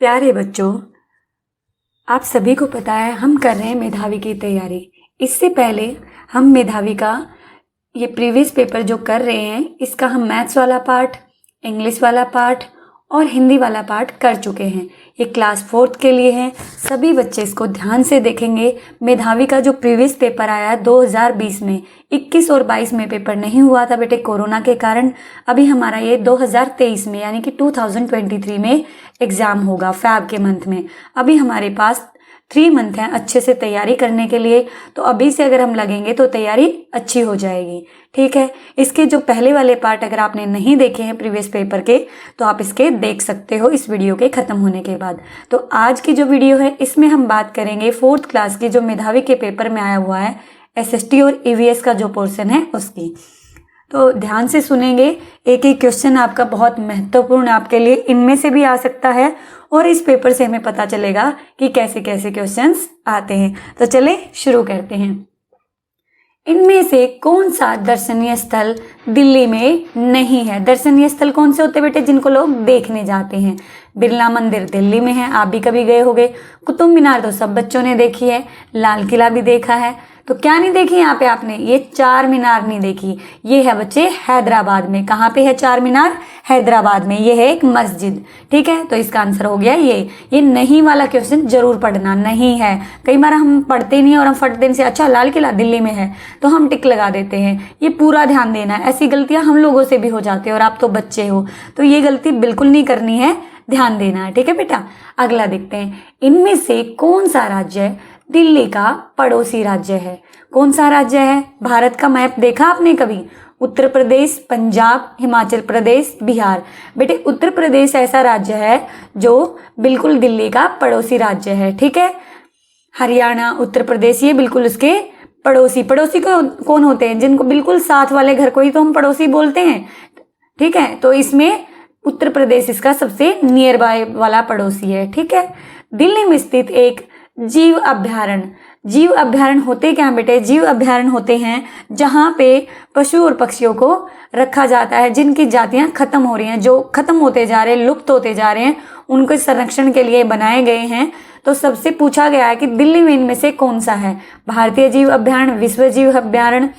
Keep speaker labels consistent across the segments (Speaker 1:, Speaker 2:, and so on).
Speaker 1: प्यारे बच्चों, आप सभी को पता है हम कर रहे हैं मेधावी की तैयारी। इससे पहले हम मेधावी का ये प्रीवियस पेपर जो कर रहे हैं, इसका हम मैथ्स वाला पार्ट, इंग्लिश वाला पार्ट और हिंदी वाला पार्ट कर चुके हैं। ये क्लास 4th के लिए है। सभी बच्चे इसको ध्यान से देखेंगे। मेधावी का जो प्रीवियस पेपर आया है 2020 में, 21 और 22 में पेपर नहीं हुआ था बेटे कोरोना के कारण। अभी हमारा ये 2023 में यानी कि 2023 में एग्ज़ाम होगा फ़ैब के मंथ में। अभी हमारे पास 3 मंथ हैं अच्छे से तैयारी करने के लिए, तो अभी से अगर हम लगेंगे तो तैयारी अच्छी हो जाएगी। ठीक है, इसके जो पहले वाले पार्ट अगर आपने नहीं देखे हैं प्रीवियस पेपर के, तो आप इसके देख सकते हो इस वीडियो के ख़त्म होने के बाद। तो आज की जो वीडियो है इसमें हम बात करेंगे 4th क्लास की जो मेधावी के पेपर में आया हुआ है SST और EVS का जो पोर्शन है उसकी। तो ध्यान से सुनेंगे, एक एक क्वेश्चन आपका बहुत महत्वपूर्ण आपके लिए इनमें से भी आ सकता है और इस पेपर से हमें पता चलेगा कि कैसे कैसे क्वेश्चंस आते हैं। तो चले शुरू करते हैं। इनमें से कौन सा दर्शनीय स्थल दिल्ली में नहीं है? दर्शनीय स्थल कौन से होते हैं बेटे जिनको लोग देखने जाते हैं? बिरला मंदिर दिल्ली में है, आप भी कभी गए होंगे। कुतुब मीनार तो सब बच्चों ने देखी है, लाल किला भी देखा है। तो क्या नहीं देखी यहाँ पे आपने? ये चार मीनार नहीं देखी। ये है बच्चे हैदराबाद में। कहाँ पे है चार मीनार? हैदराबाद में। ये है एक मस्जिद। ठीक है, तो इसका आंसर हो गया ये नहीं वाला क्वेश्चन जरूर पढ़ना। नहीं है, कई बार हम पढ़ते नहीं और हम फट देने से अच्छा लाल किला दिल्ली में है तो हम टिक लगा देते हैं। ये पूरा ध्यान देना है, ऐसी गलतियां हम लोगों से भी हो जाती है और आप तो बच्चे हो, तो ये गलती बिल्कुल नहीं करनी है, ध्यान देना है। ठीक है बेटा, अगला देखते हैं। इनमें से कौन सा राज्य दिल्ली का पड़ोसी राज्य है? कौन सा राज्य है? भारत का मैप देखा आपने कभी? उत्तर प्रदेश, पंजाब, हिमाचल प्रदेश, बिहार। बेटे उत्तर प्रदेश ऐसा राज्य है जो बिल्कुल दिल्ली का पड़ोसी राज्य है। ठीक है, हरियाणा, उत्तर प्रदेश ये बिल्कुल उसके पड़ोसी को कौन होते हैं? जिनको बिल्कुल साथ वाले घर को ही तो हम पड़ोसी बोलते हैं। ठीक है, तो इसमें उत्तर प्रदेश इसका सबसे नियर बाय वाला पड़ोसी है। ठीक है, दिल्ली में स्थित एक जीव अभ्यारण्य होते क्या बेटे? जीव अभ्यारण्य होते हैं जहाँ पे पशु और पक्षियों को रखा जाता है जिनकी जातियां खत्म हो रही हैं, जो खत्म होते जा रहे हैं, लुप्त होते जा रहे हैं, उनके संरक्षण के लिए बनाए गए हैं। तो सबसे पूछा गया है कि दिल्ली में इनमें से कौन सा है? भारतीय जीव अभ्यारण्य, विश्व जीव अभ्यारण्य,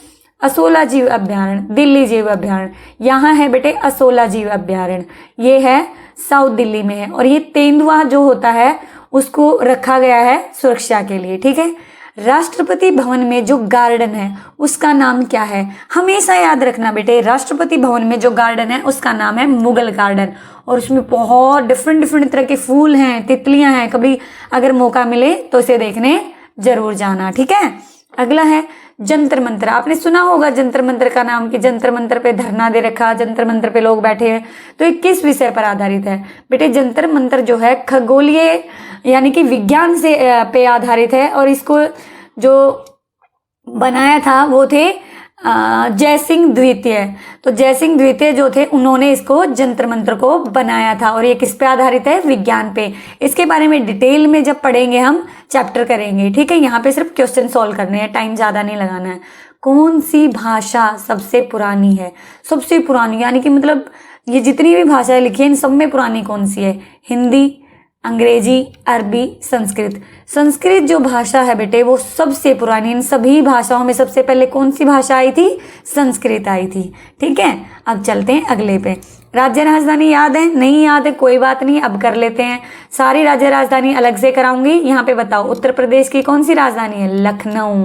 Speaker 1: असोला जीव अभ्यारण्य, दिल्ली जीव अभ्यारण्य। यहाँ है बेटे असोला जीव अभ्यारण्य, ये है साउथ दिल्ली में है। और ये तेंदुआ जो होता है उसको रखा गया है सुरक्षा के लिए। ठीक है, राष्ट्रपति भवन में जो गार्डन है उसका नाम क्या है? हमेशा याद रखना बेटे, राष्ट्रपति भवन में जो गार्डन है उसका नाम है मुगल गार्डन। और उसमें बहुत डिफरेंट तरह के फूल हैं, तितलियां हैं। कभी अगर मौका मिले तो इसे देखने जरूर जाना। ठीक है, अगला है जंतर मंतर। आपने सुना होगा जंतर मंतर का नाम, कि जंतर मंतर पे धरना दे रखा, जंतर मंतर पे लोग बैठे हैं। तो ये किस विषय पर आधारित है बेटे? जंतर मंतर जो है खगोलीय यानी कि विज्ञान से पे आधारित है। और इसको जो बनाया था वो थे जयसिंह द्वितीय। तो जयसिंह द्वितीय जो थे उन्होंने इसको जंतर मंतर को बनाया था। और ये किस पे आधारित है? विज्ञान पे। इसके बारे में डिटेल में जब पढ़ेंगे हम चैप्टर करेंगे। ठीक है, यहाँ पे सिर्फ क्वेश्चन सॉल्व करने हैं, टाइम ज़्यादा नहीं लगाना है। कौन सी भाषा सबसे पुरानी है? सबसे पुरानी यानी कि मतलब ये जितनी भी भाषाएं लिखी है इन सब में पुरानी कौन सी है? हिंदी, अंग्रेजी, अरबी, संस्कृत। संस्कृत जो भाषा है बेटे वो सबसे पुरानी। इन सभी भाषाओं में सबसे पहले कौन सी भाषा आई थी? संस्कृत आई थी। ठीक है, अब चलते हैं अगले पे। राज्य राजधानी याद है? नहीं याद है, कोई बात नहीं, अब कर लेते हैं। सारी राज्य राजधानी अलग से कराऊंगी। यहाँ पे बताओ, उत्तर प्रदेश की कौन सी राजधानी है? लखनऊ।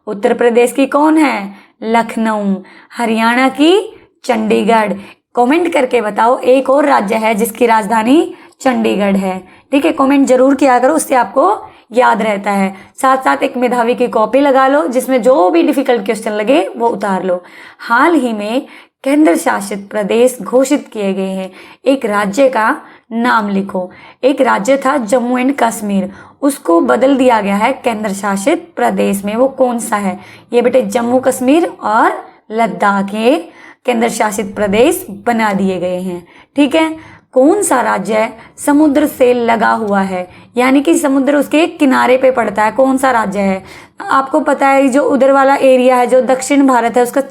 Speaker 1: उत्तर प्रदेश की कौन है? लखनऊ। हरियाणा की चंडीगढ़। कमेंट करके बताओ एक और राज्य है जिसकी राजधानी चंडीगढ़ है। ठीक है, कमेंट जरूर किया करो, उससे आपको याद रहता है। साथ साथ एक मेधावी की कॉपी लगा लो जिसमें जो भी डिफिकल्ट क्वेश्चन लगे वो उतार लो। हाल ही में केंद्र शासित प्रदेश घोषित किए गए हैं, एक राज्य का नाम लिखो। एक राज्य था जम्मू एंड कश्मीर, उसको बदल दिया गया है केंद्र शासित प्रदेश में। वो कौन सा है? ये बेटे जम्मू कश्मीर और लद्दाख, ये केंद्र शासित प्रदेश बना दिए गए हैं। ठीक है, कौन सा राज्य समुद्र से लगा हुआ है यानी कि समुद्र उसके किनारे पे पड़ता है? कौन सा राज्य है? आपको पता है जो उधर वाला एरिया है जो दक्षिण भारत है उसका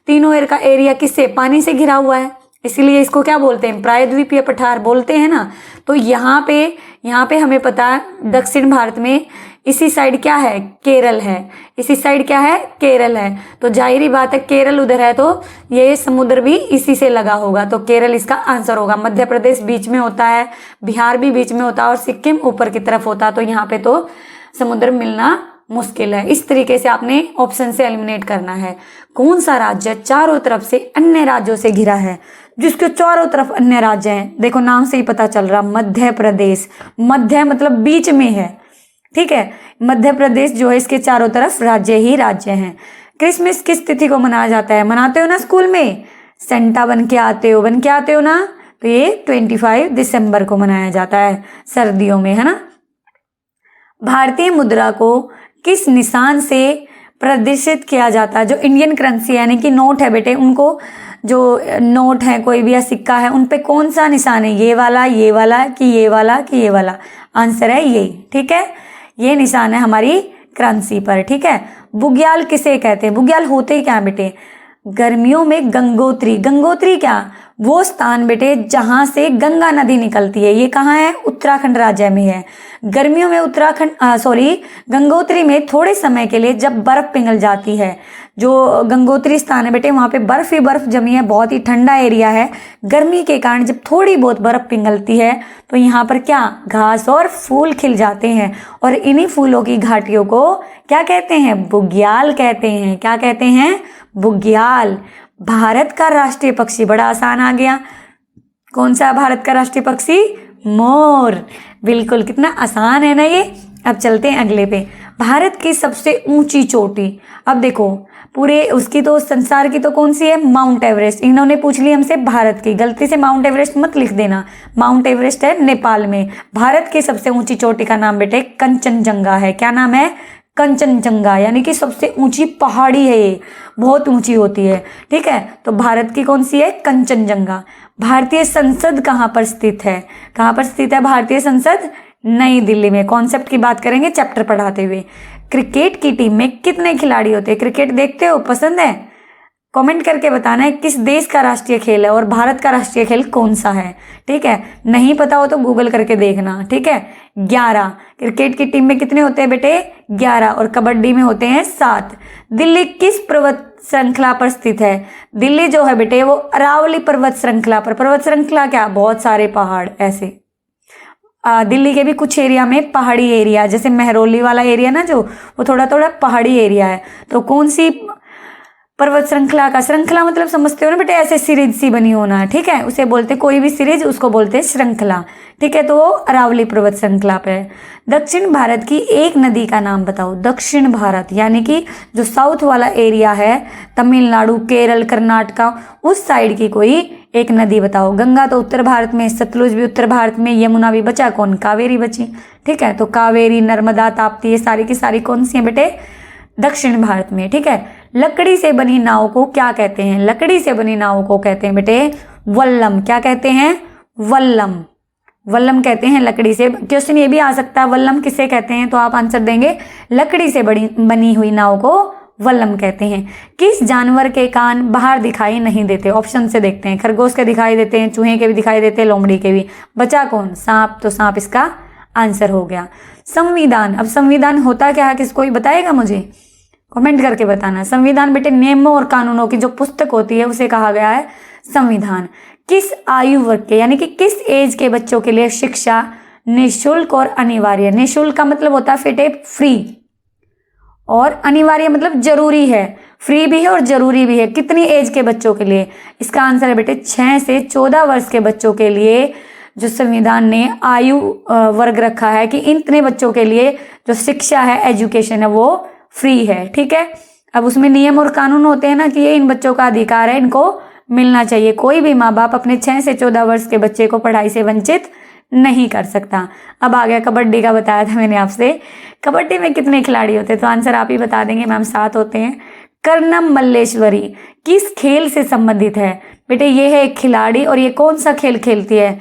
Speaker 1: तीनों एयर का एरिया किससे? पानी से घिरा हुआ है, इसीलिए इसको क्या बोलते हैं? प्रायद्वीपीय पठार बोलते हैं ना। तो यहाँ पे यहाँ पे हमें पता है दक्षिण भारत में इसी साइड क्या है, केरल है, इसी साइड क्या है, केरल है। तो जाहिर बात है केरल उधर है तो ये समुद्र भी इसी से लगा होगा, तो केरल इसका आंसर होगा। मध्य प्रदेश बीच में होता है, बिहार भी बीच में होता है और सिक्किम ऊपर की तरफ होता है, तो यहाँ पे तो समुद्र मिलना मुश्किल है। इस तरीके से आपने ऑप्शन से एलिमिनेट करना है। कौन सा राज्य चारों तरफ से अन्य राज्यों से घिरा है, जिसके चारों तरफ अन्य राज्य हैं? देखो नाम से ही पता चल रहा, मध्य प्रदेश। मध्य मतलब बीच में है, ठीक है। मध्य प्रदेश जो है इसके चारों तरफ राज्य ही राज्य हैं। क्रिसमस किस तिथि को मनाया जाता है? मनाते हो ना स्कूल में, सेंटा बन के आते हो ना, तो ये 25 दिसंबर को मनाया जाता है, सर्दियों में, है ना। भारतीय मुद्रा को किस निशान से प्रदर्शित किया जाता है? जो इंडियन करेंसी यानी कि नोट है बेटे, उनको जो नोट है कोई भी या सिक्का है उन पे कौन सा निशान है? ये वाला, ये वाला कि ये वाला कि ये वाला? आंसर है ये, ठीक है। ये निशान है हमारी करेंसी पर, ठीक है। बुग्याल किसे कहते हैं? बुग्याल होते क्या बेटे? गर्मियों में गंगोत्री। गंगोत्री क्या? वो स्थान बेटे जहां से गंगा नदी निकलती है। ये कहाँ है? उत्तराखंड राज्य में है। गर्मियों में गंगोत्री में थोड़े समय के लिए जब बर्फ पिघल जाती है, जो गंगोत्री स्थान है बेटे वहां पे बर्फ ही बर्फ जमी है, बहुत ही ठंडा एरिया है। गर्मी के कारण जब थोड़ी बहुत बर्फ पिघलती है तो यहाँ पर क्या, घास और फूल खिल जाते हैं, और इन्हीं फूलों की घाटियों को क्या कहते हैं? बुग्याल कहते हैं। क्या कहते हैं? बुग्याल। भारत का राष्ट्रीय पक्षी, बड़ा आसान आ गया, कौन सा भारत का राष्ट्रीय पक्षी? मोर। बिल्कुल, कितना आसान है ना ये। अब चलते हैं अगले पे। भारत की सबसे ऊंची चोटी, अब देखो पूरे उसकी तो संसार की तो कौन सी है? Mount Everest. इन्होंने पूछ ली हमसे भारत की, गलती से माउंट एवरेस्ट मत लिख देना, माउंट एवरेस्ट है नेपाल में। भारत की सबसे ऊंची चोटी का नाम बेटे कंचनजंगा है। क्या नाम है? कंचनजंगा, यानी कि सबसे ऊंची पहाड़ी है, ये बहुत ऊंची होती है, ठीक है। तो भारत की कौन सी है? कंचनजंगा। भारतीय संसद कहाँ पर स्थित है? कहाँ पर स्थित है भारतीय संसद? नई दिल्ली में। कॉन्सेप्ट की बात करेंगे चैप्टर पढ़ाते हुए। क्रिकेट की टीम में कितने खिलाड़ी होते हैं? क्रिकेट देखते हो, पसंद है? कमेंट करके बताना है किस देश का राष्ट्रीय खेल है और भारत का राष्ट्रीय खेल कौन सा है, ठीक है। नहीं पता हो तो गूगल करके देखना, ठीक है। 11 क्रिकेट की टीम में कितने होते हैं बेटे? 11, और कबड्डी में होते हैं 7। दिल्ली किस पर्वत श्रृंखला पर स्थित है? दिल्ली जो है बेटे वो अरावली पर्वत श्रृंखला पर। पर्वत श्रृंखला क्या? बहुत सारे पहाड़ ऐसे। दिल्ली के भी कुछ एरिया में पहाड़ी एरिया, जैसे मेहरौली वाला एरिया ना जो, वो थोड़ा थोड़ा पहाड़ी एरिया है। तो कौन सी पर्वत श्रृंखला का, श्रृंखला मतलब समझते हो ना बेटे, ऐसे सीरीज सी बनी होना, ठीक है, उसे बोलते, कोई भी सीरीज उसको बोलते हैं श्रृंखला, ठीक है। तो वो अरावली पर्वत श्रृंखला पे है। दक्षिण भारत की एक नदी का नाम बताओ। दक्षिण भारत यानी कि जो साउथ वाला एरिया है, तमिलनाडु, केरल, कर्नाटका, उस साइड की कोई एक नदी बताओ। गंगा तो उत्तर भारत में, सतलुज भी उत्तर भारत में, यमुना भी, बचा कौन? कावेरी बची, ठीक है। तो कावेरी, नर्मदा, ताप्ती, ये सारी की सारी कौन सी है बेटे? दक्षिण भारत में, ठीक है। लकड़ी से बनी नाव को क्या कहते हैं? लकड़ी से बनी नाव को कहते हैं बेटे वल्लम। क्या कहते हैं? वल्लम। वल्लम कहते हैं लकड़ी से। क्वेश्चन ये भी आ सकता है वल्लम किसे कहते हैं, तो आप आंसर देंगे लकड़ी से बनी हुई नाव को वल्लम कहते हैं। किस जानवर के कान बाहर दिखाई नहीं देते? ऑप्शन से देखते हैं। खरगोश के दिखाई देते हैं, चूहे के भी दिखाई देते हैं, लोमड़ी के भी, बचा कौन? सांप। तो सांप इसका आंसर हो गया। संविधान, अब संविधान होता क्या है किसको ही बताएगा मुझे? कमेंट करके बताना। संविधान बेटे नियमों और कानूनों की जो पुस्तक होती है उसे कहा गया है संविधान। किस आयु वर्ग के यानी कि किस एज के बच्चों के लिए शिक्षा निःशुल्क और अनिवार्य? निःशुल्क का मतलब होता है बेटे फ्री, और अनिवार्य मतलब जरूरी है। फ्री भी है और जरूरी भी है। कितनी एज के बच्चों के लिए? इसका आंसर है बेटे 6 से 14 वर्ष के बच्चों के लिए जो संविधान ने आयु वर्ग रखा है कि इतने बच्चों के लिए जो शिक्षा है, एजुकेशन है, वो फ्री है, ठीक है। अब उसमें नियम और कानून होते हैं ना कि ये इन बच्चों का अधिकार है, इनको मिलना चाहिए। कोई भी माँ बाप अपने 6 से 14 वर्ष के बच्चे को पढ़ाई से वंचित नहीं कर सकता। अब आ गया कबड्डी का, बताया था मैंने आपसे। कबड्डी में कितने खिलाड़ी होते हैं? तो आंसर आप ही बता देंगे मैम, 7 होते हैं। कर्णम मल्लेश्वरी किस खेल से संबंधित है? बेटे ये है एक खिलाड़ी, और ये कौन सा खेल खेलती है?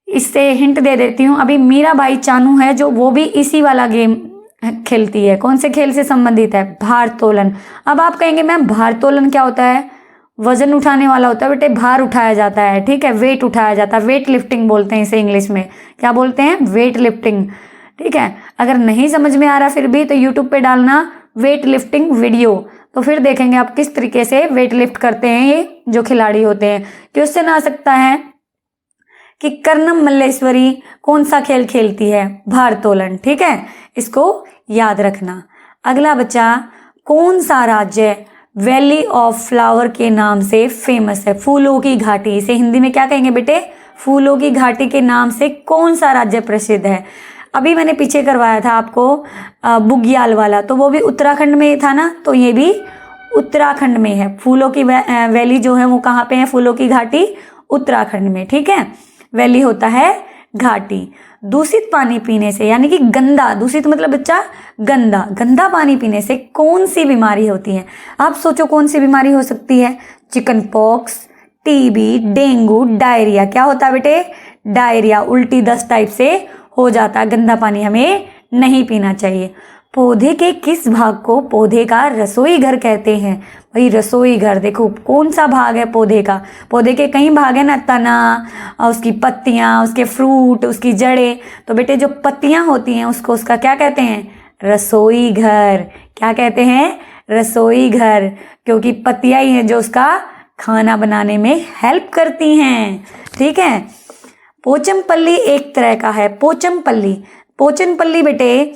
Speaker 1: इससे हिंट दे देती हूँ। अभी मीराबाई चानू है जो, वो भी इसी वाला गेम खेलती है। कौन से खेल से संबंधित है? भारोत्तोलन। अब आप कहेंगे मैम भारोत्तोलन क्या होता है? वजन उठाने वाला होता है बेटे, भार उठाया जाता है, ठीक है, वेट उठाया जाता है, वेट लिफ्टिंग बोलते हैं इसे इंग्लिश में। क्या बोलते हैं? वेट लिफ्टिंग, ठीक है। अगर नहीं समझ में आ रहा फिर भी तो यूट्यूब पे डालना वेट लिफ्टिंग वीडियो, तो फिर देखेंगे आप किस तरीके से वेट लिफ्ट करते हैं ये जो खिलाड़ी होते हैं। क्वेश्चन आ सकता है कि कर्णम मल्लेश्वरी कौन सा खेल खेलती है? भारोत्तोलन, ठीक है, इसको याद रखना। अगला बच्चा, कौन सा राज्य वैली ऑफ फ्लावर के नाम से फेमस है? फूलों की घाटी, इसे हिंदी में क्या कहेंगे बेटे? फूलों की घाटी के नाम से कौन सा राज्य प्रसिद्ध है? अभी मैंने पीछे करवाया था आपको बुग्याल वाला, तो वो भी उत्तराखंड में था ना, तो ये भी उत्तराखंड में है। फूलों की वैली जो है वो कहाँ पे है? फूलों की घाटी उत्तराखंड में, ठीक है। वैली होता है घाटी। दूषित पानी पीने से, यानी कि गंदा, दूषित मतलब बच्चा गंदा, गंदा पानी पीने से कौन सी बीमारी होती है? आप सोचो कौन सी बीमारी हो सकती है? Chicken pox, TB, dengue, diarrhoea. क्या होता है बेटे? डायरिया, उल्टी दस्त टाइप से हो जाता है। गंदा पानी हमें नहीं पीना चाहिए। पौधे के किस भाग को पौधे का रसोई घर कहते हैं? भाई रसोई घर, देखो कौन सा भाग है पौधे का? पौधे के कई भाग है ना, तना, उसकी पत्तियां, उसके फ्रूट, उसकी जड़ें। तो बेटे जो पत्तियां होती हैं उसको उसका क्या कहते हैं? रसोई घर। क्या कहते हैं? रसोई घर, क्योंकि पत्तियां ही हैं जो उसका खाना बनाने में हेल्प करती हैं, ठीक है। पोचमपल्ली एक तरह का है। पोचमपल्ली, पोचनपल्ली बेटे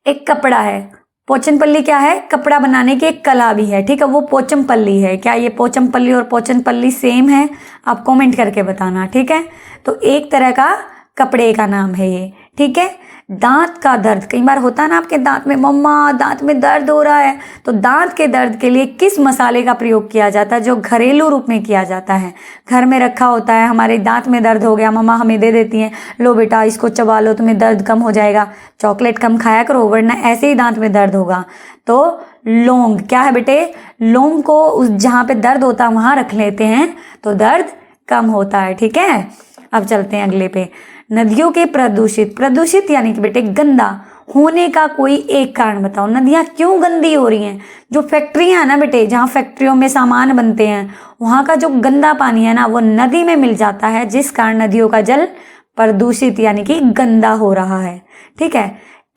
Speaker 1: एक कपड़ा है। पोचनपल्ली क्या है? कपड़ा बनाने की एक कला भी है, ठीक है, वो पोचमपल्ली है। क्या ये पोचमपल्ली और पोचनपल्ली सेम है? आप कमेंट करके बताना, ठीक है। तो एक तरह का कपड़े का नाम है ये, ठीक है। दांत का दर्द, कई बार होता है ना आपके दांत में, मम्मा दांत में दर्द हो रहा है, तो दांत के दर्द के लिए किस मसाले का प्रयोग किया जाता है जो घरेलू रूप में किया जाता है? घर में रखा होता है, हमारे दांत में दर्द हो गया, मम्मा हमें दे देती हैं, लो बेटा इसको चबा लो, तुम्हें दर्द कम हो जाएगा। चॉकलेट कम खाया करो वरना ऐसे ही दांत में दर्द होगा। तो लौंग क्या है बेटे? लौंग को उस जहाँ पे दर्द होता है वहाँ रख लेते हैं तो दर्द कम होता है, ठीक है। अब चलते हैं अगले पे। नदियों के प्रदूषित, प्रदूषित यानी कि बेटे गंदा होने का कोई एक कारण बताओ। नदियां क्यों गंदी हो रही हैं? जो फैक्ट्रियां हैं ना बेटे, जहाँ फैक्ट्रियों में सामान बनते हैं वहाँ का जो गंदा पानी है ना वो नदी में मिल जाता है, जिस कारण नदियों का जल प्रदूषित यानी कि गंदा हो रहा है, ठीक है।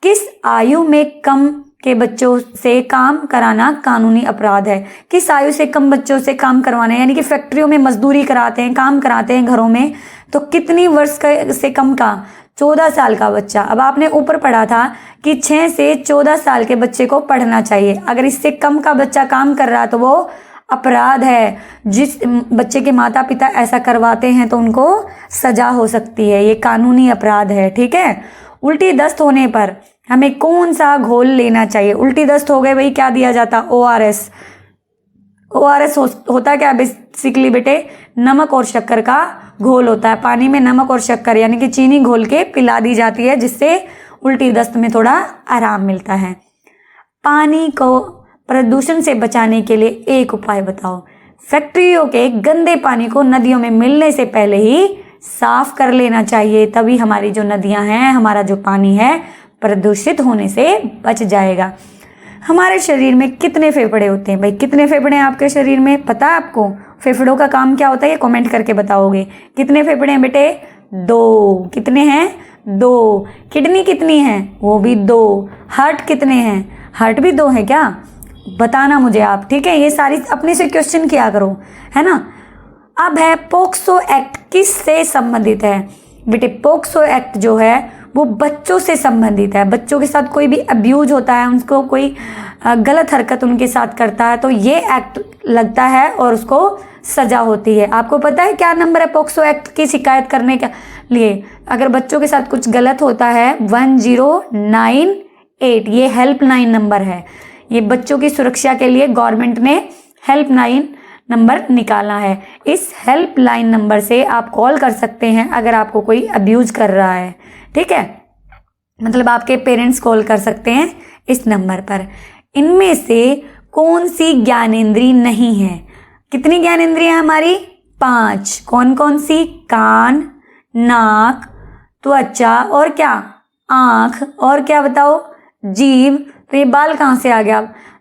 Speaker 1: किस आयु में कम के बच्चों से काम कराना कानूनी अपराध है? किस आयु से कम बच्चों से काम करवाना है? यानी कि फैक्ट्रियों में मजदूरी कराते हैं, काम कराते हैं घरों में, तो कितनी वर्ष से कम का? 14 साल का बच्चा। अब आपने ऊपर पढ़ा था कि 6 से 14 साल के बच्चे को पढ़ना चाहिए। अगर इससे कम का बच्चा काम कर रहा है तो वो अपराध है। जिस बच्चे के माता पिता ऐसा करवाते हैं तो उनको सजा हो सकती है, ये कानूनी अपराध है, ठीक है। उल्टी दस्त होने पर हमें कौन सा घोल लेना चाहिए? उल्टी दस्त हो गए भाई, क्या दिया जाता? ORS। ORS होता क्या बेसिकली बेटे? नमक और शक्कर का घोल होता है। पानी में नमक और शक्कर यानी कि चीनी घोल के पिला दी जाती है, जिससे उल्टी दस्त में थोड़ा आराम मिलता है। पानी को प्रदूषण से बचाने के लिए एक उपाय बताओ। फैक्ट्रियों के गंदे पानी को नदियों में मिलने से पहले ही साफ कर लेना चाहिए, तभी हमारी जो नदियां हैं, हमारा जो पानी है प्रदूषित होने से बच जाएगा। हमारे शरीर में कितने फेफड़े होते हैं? भाई कितने फेफड़े हैं आपके शरीर में, पता है आपको? फेफड़ों का काम क्या होता है ये कमेंट करके बताओगे। कितने फेफड़े हैं बेटे? 2। कितने हैं? 2। किडनी कितनी है? वो भी 2। हार्ट कितने हैं? हार्ट भी 2 है क्या? बताना मुझे आप, ठीक है। ये सारी अपने से क्वेश्चन किया करो, है ना। अब है पोक्सो एक्ट किस से संबंधित है? बेटे पोक्सो एक्ट जो है वो बच्चों से संबंधित है। बच्चों के साथ कोई भी अब्यूज होता है, उनको कोई गलत हरकत उनके साथ करता है तो ये एक्ट लगता है और उसको सजा होती है। आपको पता है क्या नंबर है पोक्सो एक्ट की शिकायत करने के लिए? अगर बच्चों के साथ कुछ गलत होता है 1098, ये हेल्पलाइन नंबर है। ये बच्चों की सुरक्षा के लिए गवर्नमेंट ने हेल्पलाइन नंबर निकाला है। इस हेल्पलाइन नंबर से आप कॉल कर सकते हैं अगर आपको कोई अब्यूज कर रहा है, ठीक है। मतलब आपके पेरेंट्स कॉल कर सकते हैं इस नंबर पर। इनमें से कौन सी ज्ञानेंद्री नहीं है? कितनी ज्ञानेंद्रियां हमारी? 5। कौन कौन सी? कान, नाक, त्वचा और क्या? आँख, और क्या बताओ? जीभ। तो ये बाल कहाँ से आ गया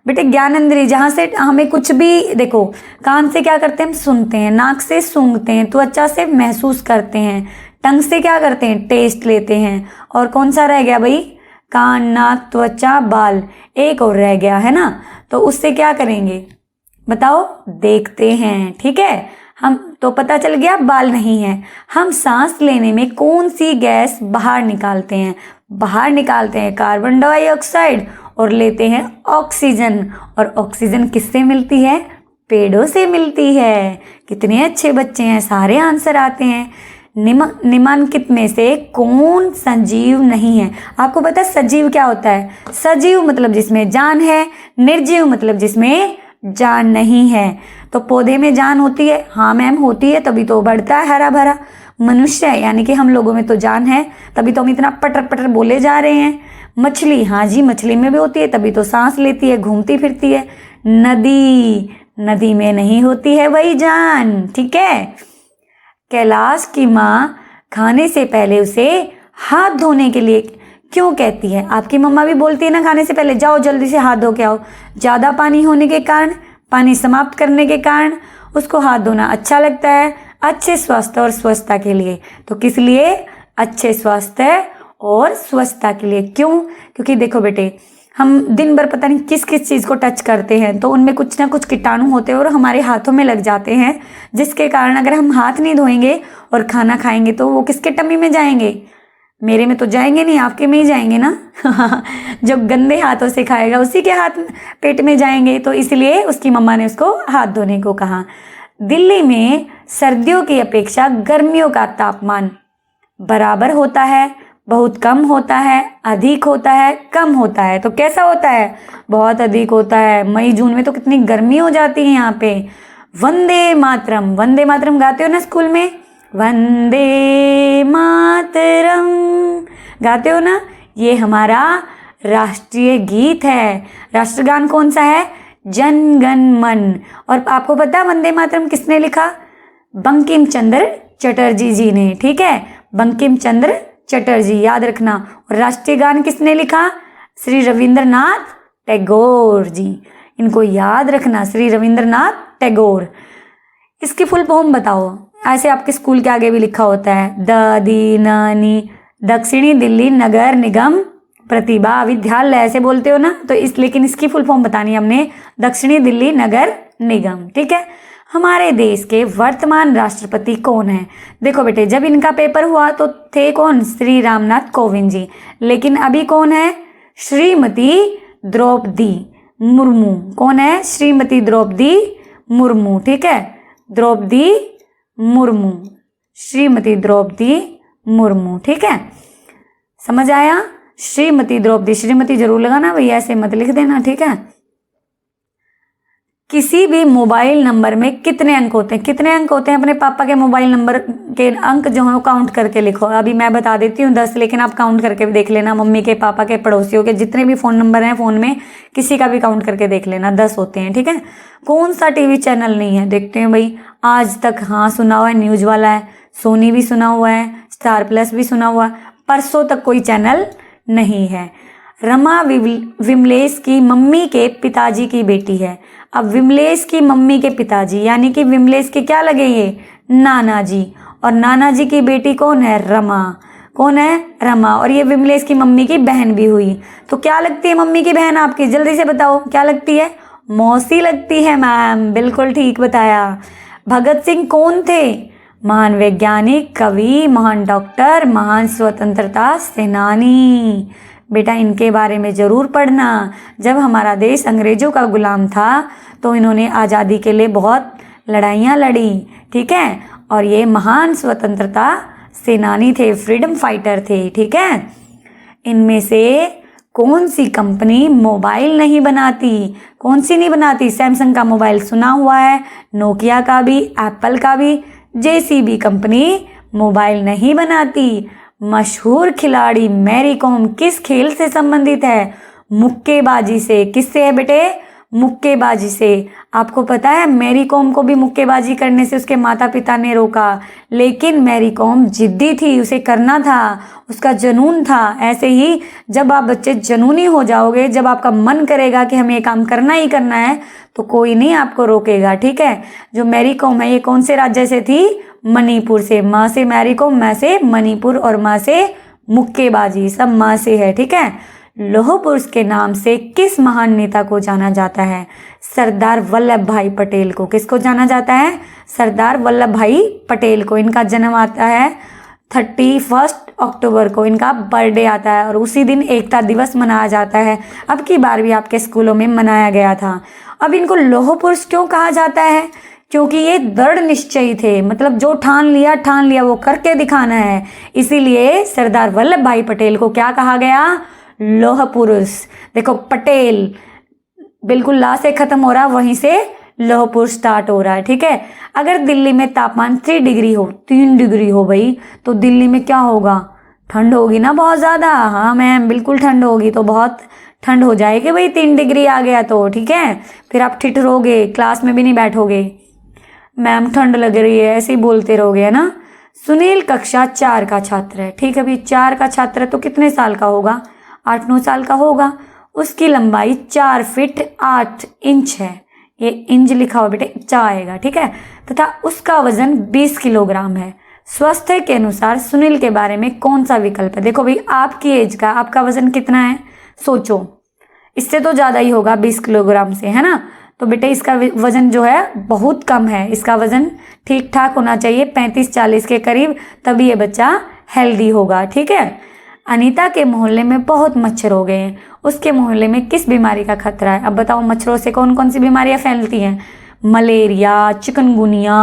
Speaker 1: बेटे ज्ञानेंद्रिय, जहाँ से हमें कुछ भी, देखो कान से क्या करते हैं हम सुनते हैं, नाक से सूंघते हैं, त्वचा से महसूस करते हैं, टंग से क्या करते हैं टेस्ट लेते हैं, और कौन सा रह गया भाई, कान नाक त्वचा बाल, एक और रह गया है ना, तो उससे क्या करेंगे बताओ, देखते हैं। ठीक है, हम तो पता चल गया बाल नहीं है। हम सांस लेने में कौन सी गैस बाहर निकालते हैं, बाहर निकालते हैं कार्बन डाइऑक्साइड और लेते हैं ऑक्सीजन, और ऑक्सीजन किससे मिलती है, पेड़ों से मिलती है। कितने अच्छे बच्चे हैं, सारे आंसर आते हैं। निम्नलिखित में से कौन सजीव नहीं है, आपको पता है सजीव क्या होता है, सजीव मतलब जिसमें जान है, निर्जीव मतलब जिसमें जान नहीं है। तो पौधे में जान होती है, हाँ मैम होती है, तभी तो बढ़ता है हरा भरा। मनुष्य यानी कि हम लोगों में तो जान है, तभी तो हम इतना पटर पटर बोले जा रहे हैं। मछली, हाँ जी मछली में भी होती है, तभी तो सांस लेती है, घूमती फिरती है। नदी, नदी में नहीं होती है वही जान। ठीक है, कैलाश की माँ खाने से पहले उसे हाथ धोने के लिए क्यों कहती है, आपकी मम्मा भी बोलती है ना खाने से पहले जाओ जल्दी से हाथ धो के आओ, ज़्यादा पानी होने के कारण, पानी समाप्त करने के कारण उसको हाथ धोना अच्छा लगता है, अच्छे स्वास्थ्य और स्वच्छता के लिए। तो किस लिए, अच्छे स्वास्थ्य और स्वच्छता के लिए। क्यों, क्योंकि देखो बेटे हम दिन भर पता नहीं किस किस चीज़ को टच करते हैं, तो उनमें कुछ ना कुछ कीटाणु होते हैं और हमारे हाथों में लग जाते हैं, जिसके कारण अगर हम हाथ नहीं धोएंगे और खाना खाएंगे तो वो किसके टम्मी में जाएंगे, मेरे में तो जाएंगे नहीं, आपके में ही जाएंगे ना। जो गंदे हाथों से खाएगा उसी के हाथ पेट में जाएंगे, तो इसलिए उसकी मम्मा ने उसको हाथ धोने को कहा। दिल्ली में सर्दियों की अपेक्षा गर्मियों का तापमान बराबर होता है, बहुत कम होता है, अधिक होता है, कम होता है। तो कैसा होता है, बहुत अधिक होता है। मई जून में तो कितनी गर्मी हो जाती है यहाँ पे। वंदे मातरम, वंदे मातरम गाते हो ना स्कूल में, वंदे मातरम गाते हो ना, ये हमारा राष्ट्रीय गीत है। राष्ट्रगान कौन सा है, जन गण मन। और आपको पता है वंदे मातरम किसने लिखा, बंकिम चंद्र चटर्जी जी ने। ठीक है, बंकिम चंद्र चटर्जी, याद रखना। और राष्ट्रीय गान किसने लिखा, श्री रविंद्रनाथ टैगोर जी, इनको याद रखना, श्री रविंद्रनाथ टैगोर। इसकी फुल फॉर्म बताओ, ऐसे आपके स्कूल के आगे भी लिखा होता है, दी दक्षिणी दिल्ली नगर निगम प्रतिभा विद्यालय, ऐसे बोलते हो ना, तो लेकिन इसकी फुल फॉर्म बतानी हमने, दक्षिणी दिल्ली नगर निगम। ठीक है, हमारे देश के वर्तमान राष्ट्रपति कौन है, देखो बेटे जब इनका पेपर हुआ तो थे कौन, श्री रामनाथ कोविंद जी, लेकिन अभी कौन है, श्रीमती द्रौपदी मुर्मू। कौन है, श्रीमती द्रौपदी मुर्मू। ठीक है, द्रौपदी मुर्मू, श्रीमती द्रौपदी मुर्मू। ठीक है, समझ आया, श्रीमती द्रौपदी, श्रीमती जरूर लगाना भैया, ऐसे मत लिख देना। ठीक है, किसी भी मोबाइल नंबर में कितने अंक होते हैं, कितने अंक होते हैं, अपने पापा के मोबाइल नंबर के अंक जो है वो काउंट करके लिखो। अभी मैं बता देती हूँ 10, लेकिन आप काउंट करके भी देख लेना, मम्मी के पापा के पड़ोसियों के जितने भी फ़ोन नंबर हैं फ़ोन में, किसी का भी काउंट करके देख लेना, 10 होते हैं। ठीक है, कौन सा टीवी चैनल नहीं है, देखते हैं भाई, आज तक हाँ सुना हुआ है, न्यूज़ वाला है, सोनी भी सुना हुआ है, स्टार प्लस भी सुना हुआ है, परसों तक कोई चैनल नहीं है। रमा विमलेश की मम्मी के पिताजी की बेटी है। अब विमलेश की मम्मी के पिताजी यानी कि विमलेश के क्या लगे, ये नाना जी, और नाना जी की बेटी कौन है, रमा। कौन है, रमा, और ये विमलेश की मम्मी की बहन भी हुई। तो क्या लगती है मम्मी की बहन आपकी, जल्दी से बताओ क्या लगती है, मौसी लगती है मैम, बिल्कुल ठीक बताया। भगत सिंह कौन थे, महान वैज्ञानिक, कवि, महान डॉक्टर, महान स्वतंत्रता सेनानी। बेटा इनके बारे में ज़रूर पढ़ना। जब हमारा देश अंग्रेज़ों का गुलाम था तो इन्होंने आज़ादी के लिए बहुत लड़ाइयाँ लड़ी। ठीक है, और ये महान स्वतंत्रता सेनानी थे, फ्रीडम फाइटर थे। ठीक है, इनमें से कौन सी कंपनी मोबाइल नहीं बनाती, कौन सी नहीं बनाती, सैमसंग का मोबाइल सुना हुआ है, नोकिया का भी, एप्पल का भी, JCB कंपनी मोबाइल नहीं बनाती। मशहूर खिलाड़ी मैरी कॉम किस खेल से संबंधित है, मुक्केबाजी से। किससे है बेटे, मुक्केबाजी से। आपको पता है मैरी कॉम को भी मुक्केबाजी करने से उसके माता पिता ने रोका, लेकिन मैरी कॉम जिद्दी थी, उसे करना था, उसका जुनून था। ऐसे ही जब आप बच्चे जुनूनी हो जाओगे, जब आपका मन करेगा कि हमें ये काम करना ही करना है, तो कोई नहीं आपको रोकेगा, ठीक है। जो मैरी कॉम है ये कौन से राज्य से थी? मणिपुर से। माँ से मैरी कॉम, मैं से मणिपुर और माँ से मुक्केबाजी, सब माँ से है, ठीक है। लौह पुरुष के नाम से किस महान नेता को जाना जाता है? सरदार वल्लभ भाई पटेल को। किसको जाना जाता है? सरदार वल्लभ भाई पटेल को। इनका जन्म आता है 31 अक्टूबर को, इनका बर्थडे आता है और उसी दिन एकता दिवस मनाया जाता है। अब की बार भी आपके स्कूलों में मनाया गया था। अब इनको लौह पुरुष क्यों कहा जाता है? क्योंकि ये दृढ़ निश्चयी थे, मतलब जो ठान लिया वो करके दिखाना है। इसीलिए सरदार वल्लभ भाई पटेल को क्या कहा गया? लौह पुरुष। देखो पटेल बिल्कुल ला से खत्म हो रहा, वहीं से लौह पुरुष स्टार्ट हो रहा है, ठीक है। अगर दिल्ली में तापमान 3 डिग्री हो, 3 डिग्री हो भाई, तो दिल्ली में क्या होगा? ठंड होगी ना बहुत ज़्यादा। हाँ मैम, बिल्कुल ठंड होगी, तो बहुत ठंड हो जाएगी भाई, 3 डिग्री आ गया तो, ठीक है। फिर आप ठिठुरोगे, क्लास में भी नहीं बैठोगे, मैम ठंड लग रही है, ऐसे ही बोलते रहोगे, है ना। सुनील कक्षा 4 का छात्र है, ठीक है। अभी 4 का छात्र है तो कितने साल का होगा? 8-9 साल का होगा। उसकी लंबाई 4 फीट 8 इंच है, ये इंच लिखा हुआ बेटे, इंचा आएगा, ठीक है। तथा उसका वजन 20 किलोग्राम है। स्वास्थ्य के अनुसार सुनील के बारे में कौन सा विकल्प है? देखो भाई, आपकी एज का आपका वजन कितना है? सोचो, इससे तो ज़्यादा ही होगा 20 किलोग्राम से, है ना। तो बेटे इसका वजन जो है बहुत कम है, इसका वजन ठीक ठाक होना चाहिए 35-40 के करीब, तभी ये बच्चा हेल्दी होगा, ठीक है। अनीता के मोहल्ले में बहुत मच्छर हो गए हैं, उसके मोहल्ले में किस बीमारी का खतरा है? अब बताओ, मच्छरों से कौन कौन सी बीमारियां फैलती हैं? Malaria, chikungunya,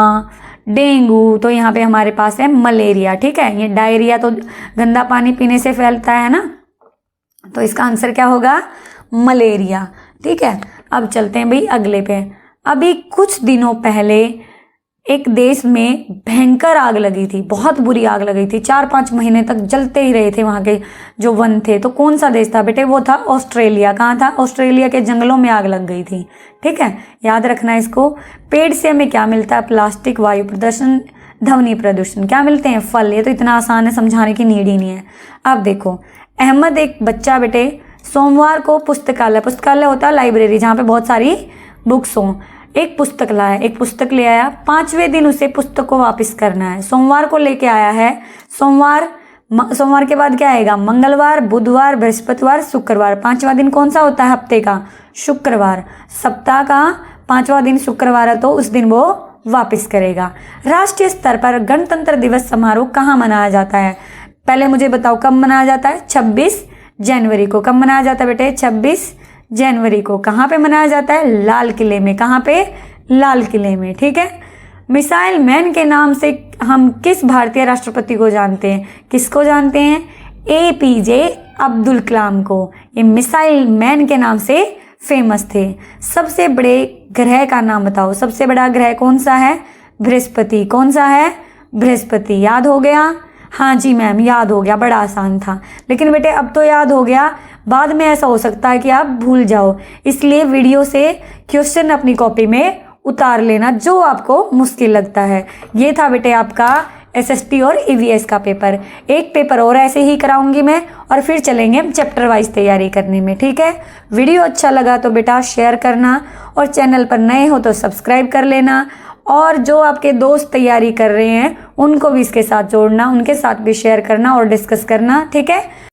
Speaker 1: dengue. तो यहाँ पे हमारे पास है मलेरिया, ठीक है। ये डायरिया तो गंदा पानी पीने से फैलता है ना, तो इसका आंसर क्या होगा? मलेरिया, ठीक है। अब चलते हैं भाई अगले पे। अभी कुछ दिनों पहले एक देश में भयंकर आग लगी थी, बहुत बुरी आग लगी थी, 4-5 महीने तक जलते ही रहे थे वहाँ के जो वन थे। तो कौन सा देश था बेटे? वो था ऑस्ट्रेलिया। कहाँ था? ऑस्ट्रेलिया के जंगलों में आग लग गई थी, ठीक है, याद रखना इसको। पेड़ से हमें क्या मिलता है? प्लास्टिक, वायु प्रदूषण, ध्वनि प्रदूषण। क्या मिलते हैं? फल। ये तो इतना आसान है, समझाने की नीड ही नहीं है। अब देखो, अहमद एक बच्चा बेटे सोमवार को पुस्तकालय होता है लाइब्रेरी जहाँ पे बहुत सारी बुक्स हों, एक पुस्तक लाया, एक पुस्तक ले आया। 5वें दिन उसे पुस्तक को वापस करना है। सोमवार को लेके आया है, सोमवार के बाद क्या आएगा? मंगलवार, बुधवार, बृहस्पतिवार, शुक्रवार। 5वां दिन कौन सा होता है हफ्ते का? शुक्रवार। सप्ताह का 5वां दिन शुक्रवार है, तो उस दिन वो वापस करेगा। राष्ट्रीय स्तर पर गणतंत्र दिवस समारोह कहाँ मनाया जाता है? पहले मुझे बताओ कब मनाया जाता है? 26 जनवरी को। कब मनाया जाता है बेटे? 26 जनवरी को। कहाँ पे मनाया जाता है? लाल किले में। कहाँ पे? लाल किले में, ठीक है। मिसाइल मैन के नाम से हम किस भारतीय राष्ट्रपति को जानते हैं? किसको जानते हैं? APJ अब्दुल कलाम को। ये मिसाइल मैन के नाम से फेमस थे। सबसे बड़े ग्रह का नाम बताओ। सबसे बड़ा ग्रह कौन सा है? बृहस्पति। कौन सा है? बृहस्पति। याद हो गया? हाँ जी मैम, याद हो गया, बड़ा आसान था। लेकिन बेटे अब तो याद हो गया, बाद में ऐसा हो सकता है कि आप भूल जाओ, इसलिए वीडियो से क्वेश्चन अपनी कॉपी में उतार लेना जो आपको मुश्किल लगता है। ये था बेटे आपका SST और EVS का पेपर। एक पेपर और ऐसे ही कराऊंगी मैं, और फिर चलेंगे हम चैप्टर वाइज तैयारी करने में, ठीक है। वीडियो अच्छा लगा तो बेटा शेयर करना, और चैनल पर नए हो तो सब्सक्राइब कर लेना, और जो आपके दोस्त तैयारी कर रहे हैं उनको भी इसके साथ जोड़ना, उनके साथ भी शेयर करना और डिस्कस करना, ठीक है।